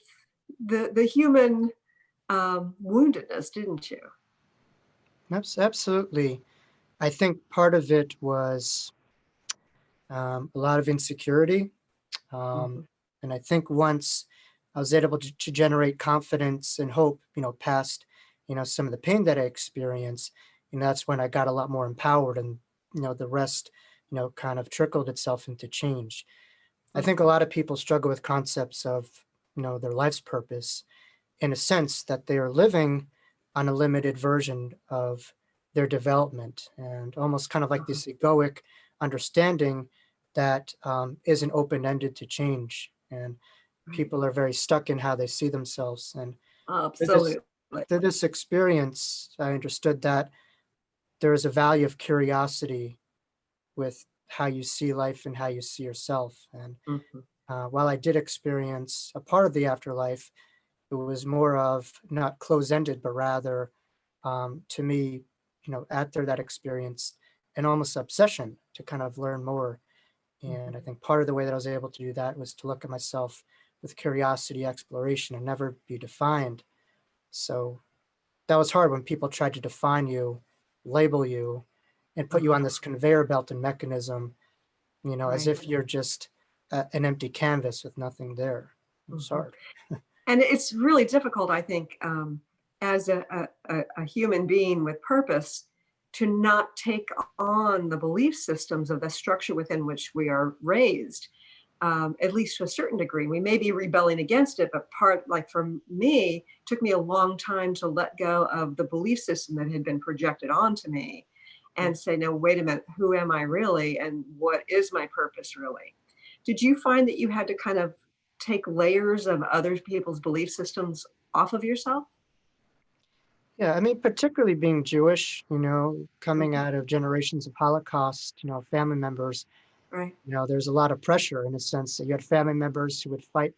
Speaker 1: the human woundedness, didn't you?
Speaker 4: Absolutely. I think part of it was a lot of insecurity.
Speaker 1: Mhm.
Speaker 4: And I think once I was able to generate confidence and hope, past, some of the pain that I experienced, that's when I got a lot more empowered, and, the rest, kind of trickled itself into change. I think a
Speaker 1: Mhm.
Speaker 4: lot of people struggle with concepts of, their life's purpose, in a sense that they are living on a limited version of their development, and almost kind of like
Speaker 1: Uh-huh.
Speaker 4: this egoic understanding that isn't open-ended to change. And
Speaker 1: Right.
Speaker 4: people are very stuck in how they see themselves. And through this,
Speaker 1: Absolutely.
Speaker 4: through this experience, I understood that there is a value of curiosity with how you see life and how you see yourself. And
Speaker 1: Mhm.
Speaker 4: while I did experience a part of the afterlife, it was more of not close-ended, but rather, to me, after that experience, an almost obsession to kind of learn more. And I
Speaker 1: Mhm.
Speaker 4: think part of the way that I was able to do that was to look at myself with curiosity, exploration, and never be defined. So that was hard when people tried to define you, label you, and put you
Speaker 1: Uh-huh.
Speaker 4: on this conveyor belt and mechanism, as
Speaker 1: Right.
Speaker 4: if you're just an empty canvas with nothing there. It's
Speaker 1: Mhm.
Speaker 4: hard.
Speaker 1: And it's really difficult, I think, as a human being with purpose, to not take on the belief systems of the structure within which we are raised, at least to a certain degree. We may be rebelling against it, but like for me, took me a long time to let go of the belief system that had been projected onto me and say, no, wait a minute, who am I really? And what is my purpose really? Did you find that you had to kind of take layers of other people's belief systems off of yourself?
Speaker 4: Yeah, I mean, particularly being Jewish, coming
Speaker 1: Mhm.
Speaker 4: out of generations of Holocaust, family members,
Speaker 1: Right.
Speaker 4: there's a lot of pressure in a sense that you had family members who would fight,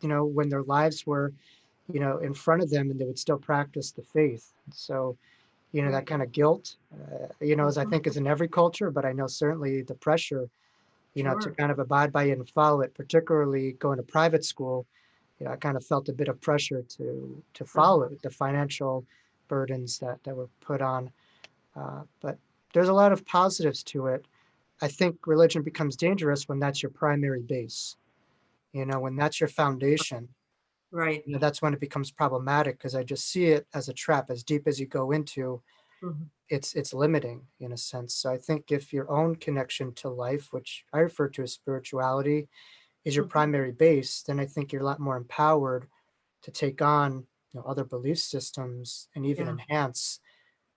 Speaker 4: when their lives were, in front of them, and they would still practice the faith. So, that
Speaker 1: Right.
Speaker 4: kind of guilt, as I
Speaker 1: Mhm.
Speaker 4: think is in every culture, but I know certainly the pressure, to
Speaker 1: Sure.
Speaker 4: kind of abide by it and follow it, particularly going to private school. I kind of felt a bit of pressure to follow
Speaker 1: Uh-huh.
Speaker 4: it with the financial burdens that were put on. But there's a lot of positives to it. I think religion becomes dangerous when that's your primary base. When that's your foundation,
Speaker 1: Right.
Speaker 4: that's when it becomes problematic, because I just see it as a trap. As deep as you go into,
Speaker 1: Mhm.
Speaker 4: it's limiting in a sense. So I think if your own connection to life, which I refer to as spirituality, is your
Speaker 1: Mhm.
Speaker 4: primary base, then I think you're a lot more empowered to take on, other belief systems and even
Speaker 1: Yeah.
Speaker 4: enhance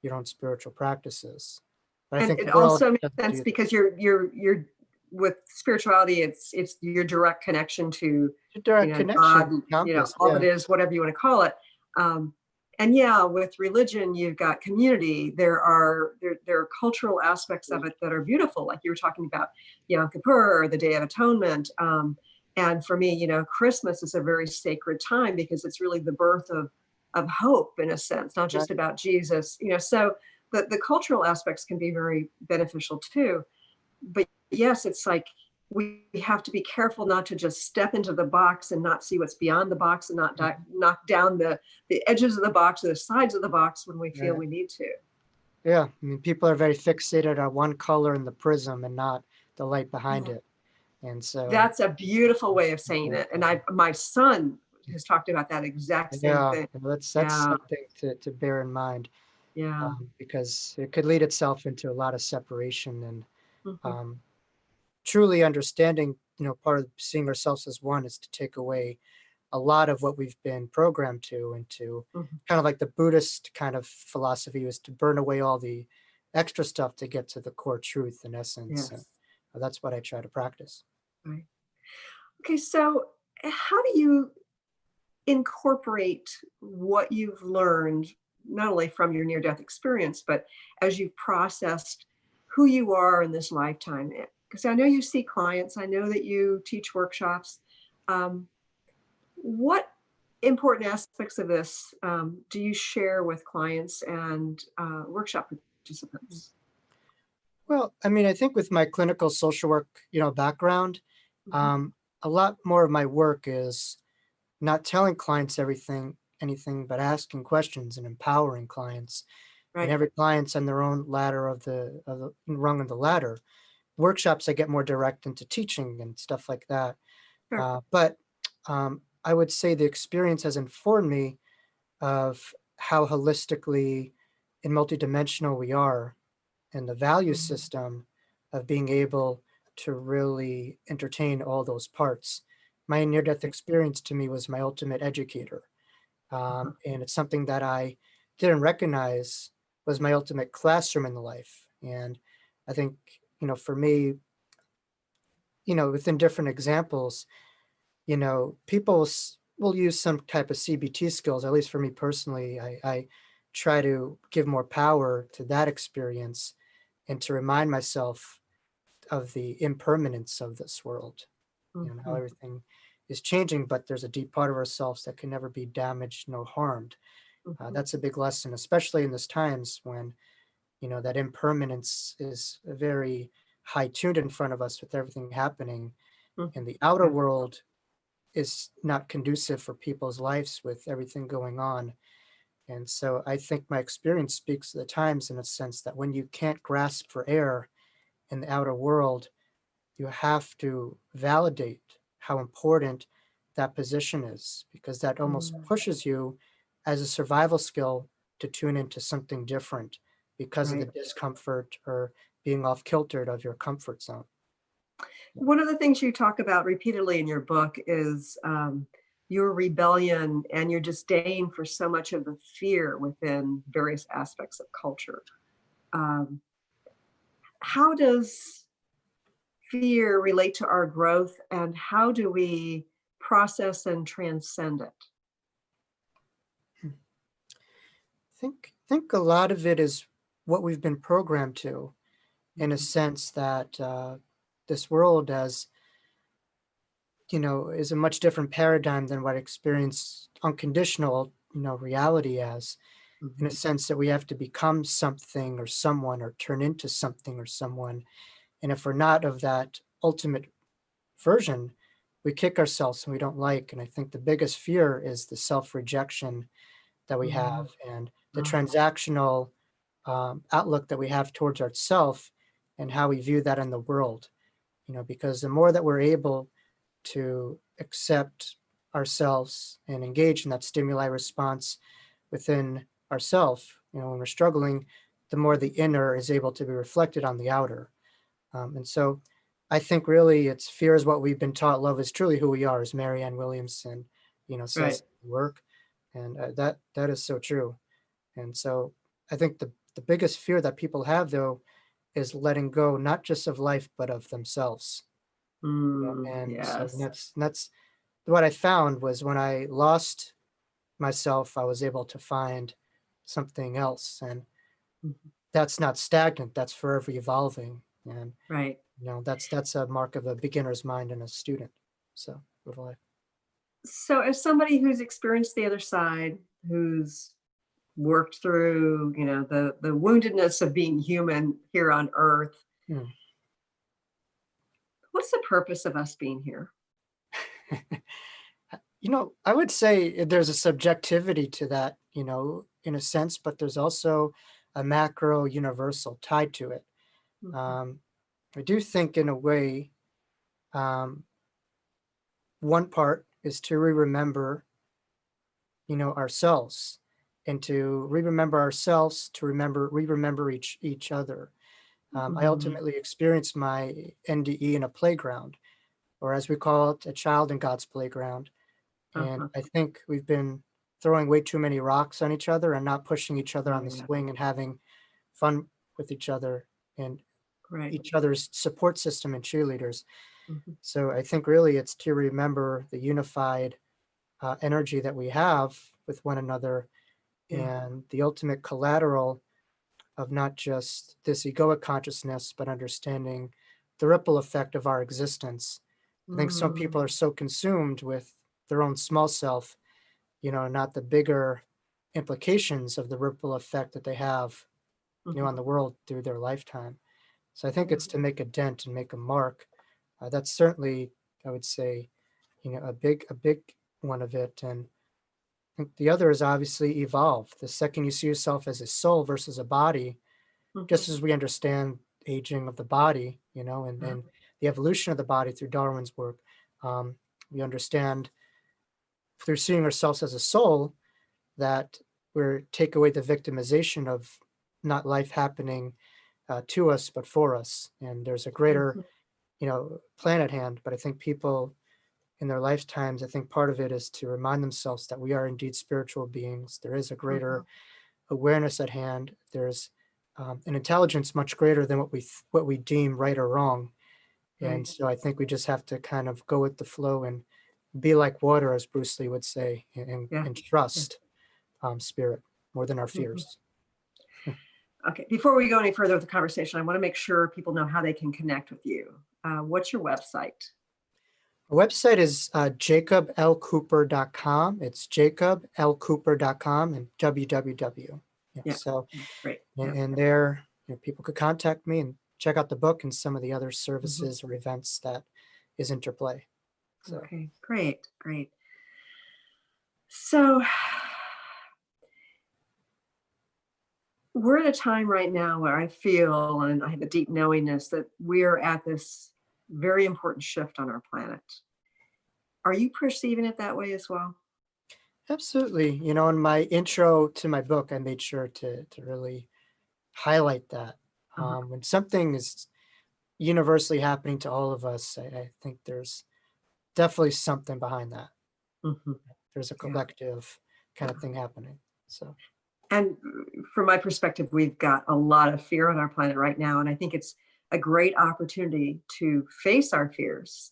Speaker 4: your own spiritual practices. But I
Speaker 1: And
Speaker 4: think
Speaker 1: it
Speaker 4: the world
Speaker 1: also makes
Speaker 4: doesn't
Speaker 1: sense
Speaker 4: do that.
Speaker 1: because you're with spirituality, it's your direct connection to,
Speaker 4: It's a direct
Speaker 1: God,
Speaker 4: connection, compass,
Speaker 1: all it
Speaker 4: yeah.
Speaker 1: is, whatever you want to call it. Um, and yeah, with religion, you've got community. There are cultural aspects of it that are beautiful, like you were talking about Yom Kippur or the Day of Atonement. And for me, Christmas is a very sacred time because it's really the birth of hope in a sense, not just
Speaker 4: Right.
Speaker 1: about Jesus. So the cultural aspects can be very beneficial too. But yes, it's like we have to be careful not to just step into the box and not see what's beyond the box, and not
Speaker 4: Mhm.
Speaker 1: knock down the edges of the box or the sides of the box when we feel
Speaker 4: Right.
Speaker 1: we need to.
Speaker 4: Yeah. I mean, people are very fixated on one color in the prism and not the light behind
Speaker 1: Yeah.
Speaker 4: it. And so,
Speaker 1: That's a beautiful way of saying
Speaker 4: yeah,
Speaker 1: it. And my son has talked about that exact same
Speaker 4: yeah,
Speaker 1: thing.
Speaker 4: that's
Speaker 1: Yeah.
Speaker 4: something to bear in mind,
Speaker 1: Yeah.
Speaker 4: because it could lead itself into a lot of separation. And
Speaker 1: Mhm.
Speaker 4: um, truly understanding, part of seeing ourselves as one is to take away a lot of what we've been programmed to, and to
Speaker 1: Mhm.
Speaker 4: kind of like the Buddhist kind of philosophy was to burn away all the extra stuff to get to the core truth in essence. And
Speaker 1: Yes.
Speaker 4: that's what I try to practice.
Speaker 1: Right. Okay. So how do you incorporate what you've learned, not only from your near death experience, but as you've processed who you are in this lifetime? Because I know you see clients, I know that you teach workshops. Um, what important aspects of this do you share with clients and workshop? participants?
Speaker 4: Well, I mean, I think with my clinical social work, background,
Speaker 1: Mhm.
Speaker 4: um, a lot more of my work is not telling clients anything, but asking questions and empowering clients. And
Speaker 1: Right.
Speaker 4: every client's on their own ladder of the rung of the ladder. Workshops, I get more direct into teaching and stuff like that.
Speaker 1: Sure.
Speaker 4: But I would say the experience has informed me of how holistically and multidimensional we are, and the value
Speaker 1: Mhm.
Speaker 4: system of being able to really entertain all those parts. My near death
Speaker 1: Right.
Speaker 4: experience to me was my ultimate educator.
Speaker 1: Uh-huh.
Speaker 4: And it's something that I didn't recognize was my ultimate classroom in the life. And I think, for me, within different examples, people will use some type of CBT skills. At least for me personally, I try to give more power to that experience and to remind myself of the impermanence of this world, how
Speaker 1: Mhm.
Speaker 4: everything is changing, but there's a deep part of ourselves that can never be damaged nor harmed.
Speaker 1: Mhm.
Speaker 4: That's a big lesson, especially in this times when, that impermanence is very high tuned in front of us with everything happening.
Speaker 1: Mhm.
Speaker 4: And the outer
Speaker 1: Yeah.
Speaker 4: world is not conducive for people's lives with everything going on. And so I think my experience speaks to the times in a sense that when you can't grasp for air in the outer world, you have to validate how important that position is, because that almost
Speaker 1: Mm.
Speaker 4: pushes you as a survival skill to tune into something different because of the
Speaker 1: Right.
Speaker 4: discomfort or being off kiltered of your comfort zone. Yeah.
Speaker 1: One of the things you talk about repeatedly in your book is your rebellion and your disdain for so much of the fear within various aspects of culture. Um, how does fear relate to our growth, and how do we process and transcend it?
Speaker 4: I think a lot of it is what we've been programmed to, in a
Speaker 1: Mhm.
Speaker 4: sense that this world is a much different paradigm than what I experience unconditional, reality as, in a
Speaker 1: Mhm.
Speaker 4: sense that we have to become something or someone or turn into something or someone. And if we're not of that ultimate version, we kick ourselves and we don't like. And I think the biggest fear is the self rejection that we have
Speaker 1: Mhm.
Speaker 4: and the
Speaker 1: Oh,
Speaker 4: transactional outlook that we have towards ourself and how we view that in the world. Because the more that we're able to accept ourselves and engage in that stimuli response within ourself, when we're struggling, the more the inner is able to be reflected on the outer. And so I think really it's fear is what we've been taught. Love is truly who we are, as Marianne Williamson,
Speaker 1: right.
Speaker 4: says in her work. And that is so true. And so I think the biggest fear that people have, though, is letting go, not just of life, but of themselves. And so
Speaker 1: Yes.
Speaker 4: that's what I found was when I lost myself, I was able to find something else. And
Speaker 1: Mhm.
Speaker 4: that's not stagnant, that's forever evolving. And
Speaker 1: Right.
Speaker 4: that's a mark of a beginner's mind and a student. So with life.
Speaker 1: So, as somebody who's experienced the other side, who's worked through, the woundedness of being human here on Earth,
Speaker 4: Hmm.
Speaker 1: what's the purpose of us being here?
Speaker 4: I would say there's a subjectivity to that, in a sense, but there's also a macro universal tied to it.
Speaker 1: Mhm.
Speaker 4: Um, I do think, in a way, um, one part is to remember, ourselves, and to remember ourselves, to remember each other. I
Speaker 1: Mhm.
Speaker 4: ultimately experienced my NDE in a playground, or as we call it, a child in God's playground. And
Speaker 1: Uh-huh.
Speaker 4: I think we've been throwing way too many rocks on each other and not pushing each other
Speaker 1: Oh,
Speaker 4: on the
Speaker 1: yeah.
Speaker 4: swing and having fun with each other and
Speaker 1: Right.
Speaker 4: each other's support system and cheerleaders.
Speaker 1: Mhm.
Speaker 4: So I think really it's to remember the unified energy that we have with one another,
Speaker 1: Yeah.
Speaker 4: and the ultimate collateral of not just this egoic consciousness, but understanding the ripple effect of our existence. I think some
Speaker 1: Mm.
Speaker 4: people are so consumed with their own small self, not the bigger implications of the ripple effect that they have on the world through their lifetime. So I think it's to make a dent and make a mark. That's certainly, I would say, a big one of it. And I think the other is obviously evolve. The second you see yourself as a soul versus a body, just as we understand aging of the body, and the evolution of the body through Darwin's work, we understand through seeing ourselves as a soul that we're take away the victimization of not life happening to us, but for us. And there's a greater, plan at hand. But I think people in their lifetimes, I think part of it is to remind themselves that we are indeed spiritual beings. There is a greater awareness at hand. There's an intelligence much greater than what we deem right or wrong. And so I think we just have to kind of go with the flow and be like water, as Bruce Lee would say, and trust spirit more than our fears.
Speaker 1: Okay, before we go any further with the conversation, I want to make sure people know how they can connect with you. What's your website?
Speaker 4: Our website is jacoblcooper.com. It's jacoblcooper.com and www. So,
Speaker 1: great.
Speaker 4: And there, people could contact me and check out the book and some of the other services or events that is interplay. So.
Speaker 1: Okay, great. So we're at a time right now where I feel, and I have a deep knowingness, that we're at this very important shift on our planet. Are you perceiving it that way as well?
Speaker 4: Absolutely. In my intro to my book, I made sure to really highlight that. When something is universally happening to all of us, I think there's definitely something behind that. There's a collective kind of thing happening. So,
Speaker 1: and from my perspective, we've got a lot of fear on our planet right now, and I think it's a great opportunity to face our fears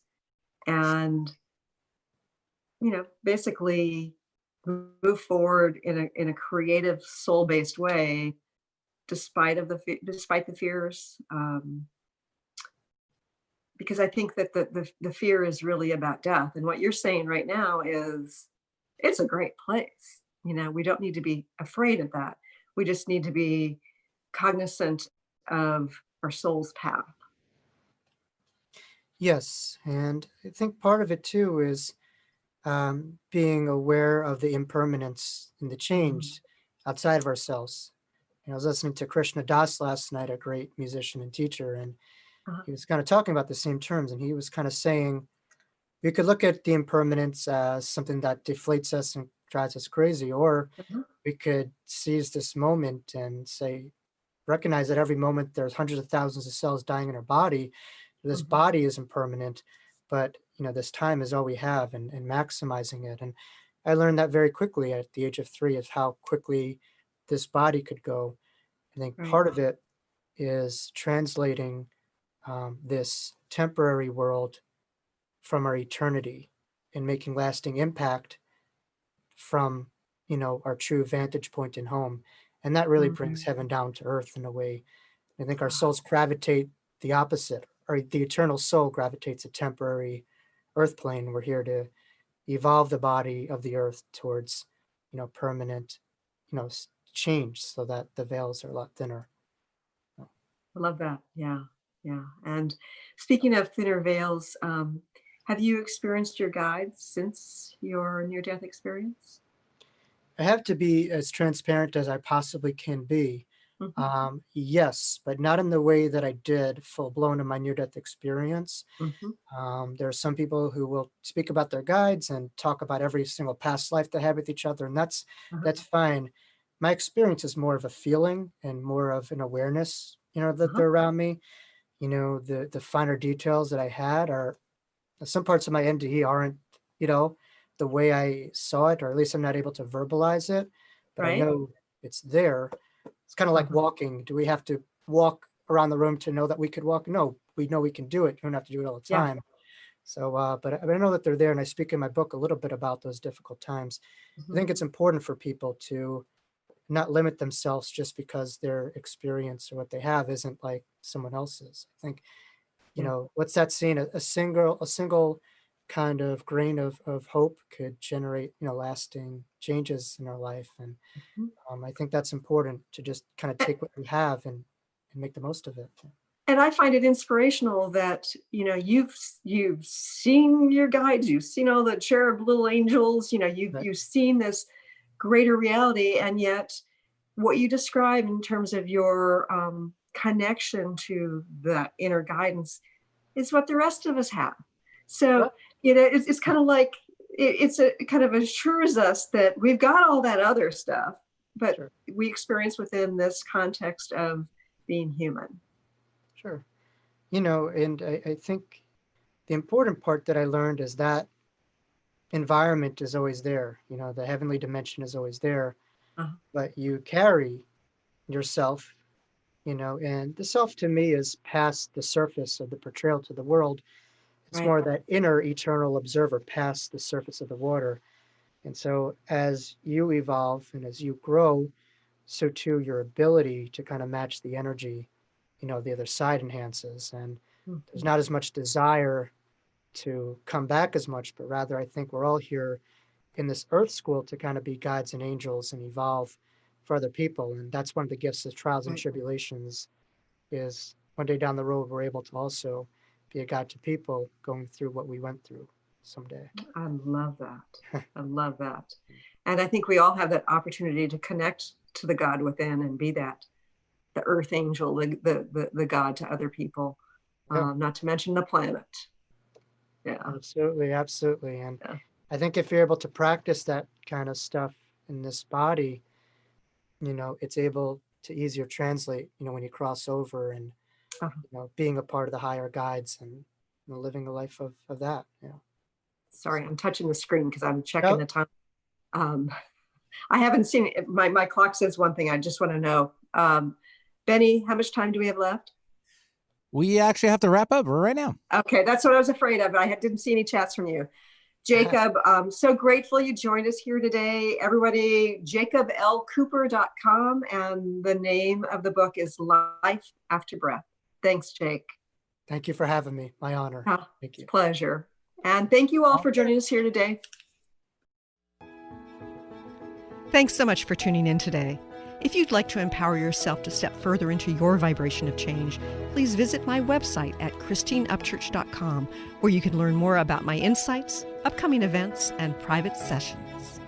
Speaker 1: and basically move forward in a creative, soul-based way, despite the fears. Because I think that the fear is really about death, and what you're saying right now is it's a great place. We don't need to be afraid of that. We just need to be cognizant of our soul's path.
Speaker 4: Yes, and I think part of it too is being aware of the impermanence and the change outside of ourselves. I was listening to Krishna Das last night, a great musician and teacher, and he was kind of talking about the same terms, and he was kind of saying we could look at the impermanence as something that deflates us and drives us crazy, or we could seize this moment and recognize that every moment there's hundreds of thousands of cells dying in our body. This body is impermanent, but this time is all we have, and maximizing it. And I learned that very quickly at the age of 3 of how quickly this body could go. I think part of it is translating this temporary world from our eternity and making lasting impact from our true vantage point in home. And that really brings heaven down to earth in a way. I think our souls gravitate the opposite, or the eternal soul gravitates a temporary earth plane. We're here to evolve the body of the earth towards permanent change, so that the veils are a lot thinner.
Speaker 1: I love that. Yeah. And speaking of thinner veils, have you experienced your guides since your near-death experience?
Speaker 4: I have to be as transparent as I possibly can be. Yes, but not in the way that I did full blown in my near-death experience. There are some people who will speak about their guides and talk about every single past life they had with each other, and that's fine. My experience is more of a feeling and more of an awareness, that they're around me. The finer details that I had are some parts of my NDE aren't, the way I saw it, or at least I'm not able to verbalize it, but I know it's there. It's kind of like walking. Do we have to walk around the room to know that we could walk? No, we know we can do it. You don't have to do it all the time. So, but I know that they're there, and I speak in my book a little bit about those difficult times. I think it's important for people to not limit themselves just because their experience or what they have isn't like someone else's. I think, what's that saying? A single kind of grain of hope could generate, lasting changes in our life. And
Speaker 1: Mhm.
Speaker 4: I think that's important to just kind of
Speaker 1: A-
Speaker 4: take what we have and make the most of it.
Speaker 1: And I find it inspirational that, you've seen your guides, you've seen all the cherub little angels,
Speaker 4: Right.
Speaker 1: you've seen this greater reality, and yet what you describe in terms of your connection to that inner guidance is what the rest of us have.
Speaker 4: Yeah,
Speaker 1: So, it's kind of like it kind of assures us that we've got all that other stuff, but
Speaker 4: sure,
Speaker 1: we experience within this context of being human.
Speaker 4: sure. And I think the important part that I learned is that environment is always there. The heavenly dimension is always there,
Speaker 1: Uh,
Speaker 4: but you carry yourself, and the self to me is past the surface of the portrayal to the world. It's
Speaker 1: right.
Speaker 4: more that inner eternal observer past the surface of the water. And so as you evolve and as you grow, so too your ability to kind of match the energy, the other side enhances. And there's
Speaker 1: Mhm.
Speaker 4: not as much desire to come back as much, but rather I think we're all here in this earth school to kind of be guides and angels and evolve for other people. And that's one of the gifts of trials and
Speaker 1: Right.
Speaker 4: tribulations is one day down the road, we're able to also be a guide to people going through what we went through someday.
Speaker 1: I love that. I love that. And I think we all have that opportunity to connect to the God within and be that the earth angel, the God to other people,
Speaker 4: Yeah,
Speaker 1: not to mention the planet. Yeah.
Speaker 4: absolutely, absolutely. And
Speaker 1: Yeah.
Speaker 4: I think if you're able to practice that kind of stuff in this body, it's able to easier translate, when you cross over and,
Speaker 1: Uh-huh.
Speaker 4: being a part of the higher guides and living a life of that. Yeah.
Speaker 1: Sorry, I'm touching the screen because I'm checking
Speaker 4: No,
Speaker 1: the time. Um, I haven't seen it. My clock says one thing. I just want to know. Benny, how much time do we have left?
Speaker 2: We actually have to wrap up right now.
Speaker 1: Okay, that's what I was afraid of, but I didn't see any chats from you. Jacob, so grateful you joined us here today. Everybody, jacoblcooper.com, and the name of the book is Life After Breath. Thanks, Jake.
Speaker 4: thank you for having me. My honor. Thank you.
Speaker 1: Pleasure. And thank you all for joining us here today.
Speaker 5: Thanks so much for tuning in today. If you'd like to empower yourself to step further into your vibration of change, please visit my website at christineupchurch.com, where you can learn more about my insights, upcoming events, and private sessions.